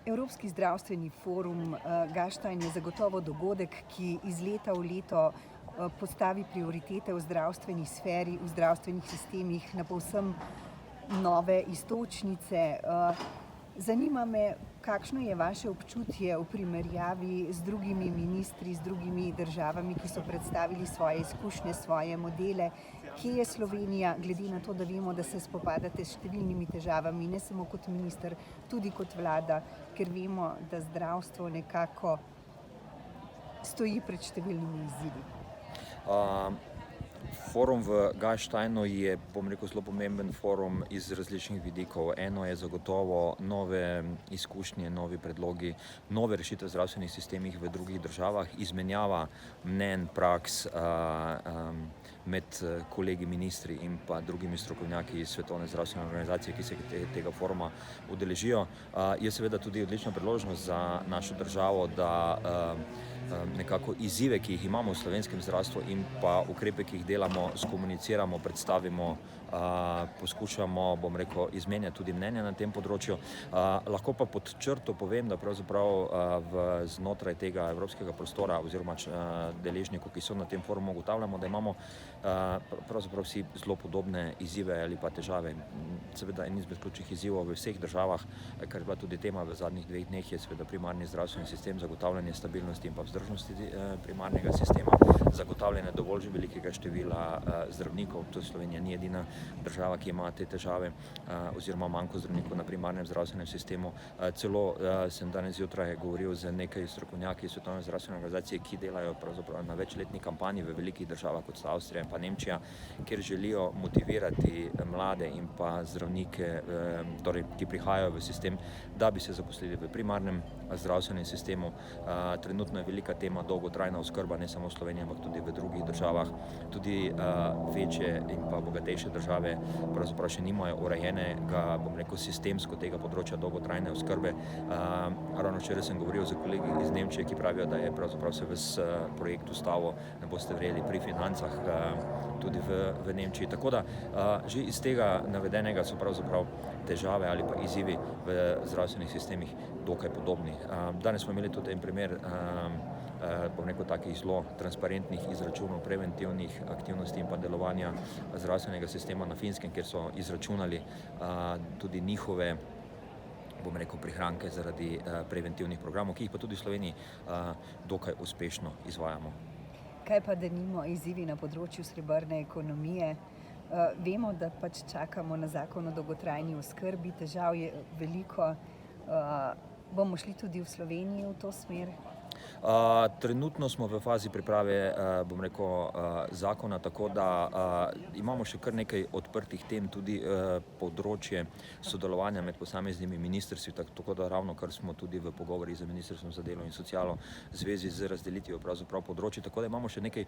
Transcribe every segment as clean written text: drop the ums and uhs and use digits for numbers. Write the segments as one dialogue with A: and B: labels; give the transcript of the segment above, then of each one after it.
A: Evropski zdravstveni forum Gastein je zagotovo dogodek, ki iz leta v leto postavi prioritete v zdravstveni sferi, v zdravstvenih sistemih na povsem nove iztočnice. Zanima me, kakšno je vaše občutje v primerjavi z drugimi ministri, z drugimi državami, ki so predstavili svoje izkušnje, svoje modele. Kje je Slovenija, glede na to, da vemo, da se spopadate s številnimi težavami, ne samo kot minister, tudi kot vlada, ker vemo, da zdravstvo nekako stoji pred številnimi izzivi.
B: Forum v Gasteinu je, zelo pomemben forum iz različnih vidikov. Eno je zagotovo nove izkušnje, novi predlogi, nove rešitve v zdravstvenih sistemih v drugih državah, izmenjava mnenj, praks med kolegi ministri in pa drugimi strokovnjaki iz Svetovne zdravstvene organizacije, ki se tega foruma udeležijo. Je seveda tudi odlična priložnost za našo državo, da nekako izzive, ki jih imamo v slovenskem zdravstvu in pa ukrepe, ki jih delamo, skomuniciramo, predstavimo, poskušamo, izmenjati tudi mnenja na tem področju. Lahko pa pod črto povem, da pravzaprav znotraj tega evropskega prostora oziroma deležnikov, ki so na tem forumu, ugotavljamo, da imamo pravzaprav vsi zelo podobne izzive ali pa težave. Seveda en izmed ključnih izzivov v vseh državah, kar je bila tudi tema v zadnjih 2 dneh, je seveda primarni zdravstveni sistem, zagotavljanje stabilnosti in pa vzdržnosti primarnega sistema, zagotavljanje dovolj velikega števila zdravnikov. To Slovenija ni edina država, ki ima te težave oziroma manko zdravnikov na primarnem zdravstvenem sistemu. Celo sem danes zjutraj govoril z nekaj strokovnjaki Svetovne zdravstvene organizacije, ki delajo pravzaprav na večletni kampanji v velikih državah, kot sta Avstrija in pa Nemčija, kjer želijo motivirati mlade in pa zdravnike, ki prihajajo v sistem, da bi se zaposlili v primarnem zdravstvenem sistemu. Trenutno je velika tema dolgotrajna oskrba, ne samo v Sloveniji, ampak tudi v drugih državah. Tudi večje in pa bogatejše države pravzaprav še nimajo urejenega, sistemsko tega področja dolgotrajne oskrbe. Ravno včeraj sem govoril z kolegi iz Nemčije, ki pravijo, da je pravzaprav se ves projekt ustavil, ne boste verjeli, pri financah tudi v Nemčiji. Tako da že iz tega navedenega so pravzaprav težave ali pa izzivi v zdravstvenih sistemih dokaj podobni. Danes smo imeli tudi en primer takih zelo transparentnih izračunov preventivnih aktivnosti in pa delovanja zdravstvenega sistema na Finskem, kjer so izračunali tudi njihove prihranke zaradi preventivnih programov, ki jih pa tudi v Sloveniji dokaj uspešno izvajamo.
A: Kaj pa denimo izzivi na področju srebrne ekonomije? Vemo, da čakamo na zakon o dolgotrajni oskrbi, težav je veliko. Bomo šli tudi v Sloveniji v to smer?
B: Trenutno smo v fazi priprave, zakona, tako da imamo še kar nekaj odprtih tem, tudi področje sodelovanja med posameznimi ministrstvi, tako da ravno kar smo tudi v pogovorih z Ministrstvom za delo in socialo v zvezi z razdelitvijo pravzaprav področij, tako da imamo še nekaj,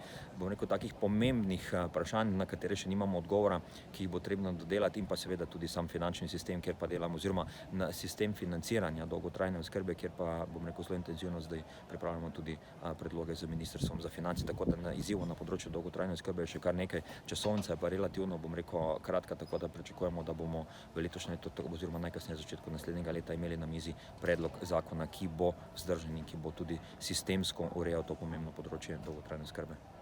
B: takih pomembnih vprašanj, na katere še nimamo odgovora, ki jih bo trebno dodelati, in pa seveda tudi sam finančni sistem, kjer pa delamo, oziroma na sistem financiranja dolgotrajne oskrbe, kjer pa zelo intenzivno zdaj pripravljamo tudi predloge z Ministrstvom za finance, tako da na izzivu na področju dolgotrajne oskrbe je še kar nekaj. Časovnica je pa relativno, kratka, tako da pričakujemo, da bomo v letošnjem letu oziroma najkasneje v začetku naslednjega leta imeli na mizi predlog zakona, ki bo vzdržen in ki bo tudi sistemsko urejal to pomembno področje dolgotrajne oskrbe.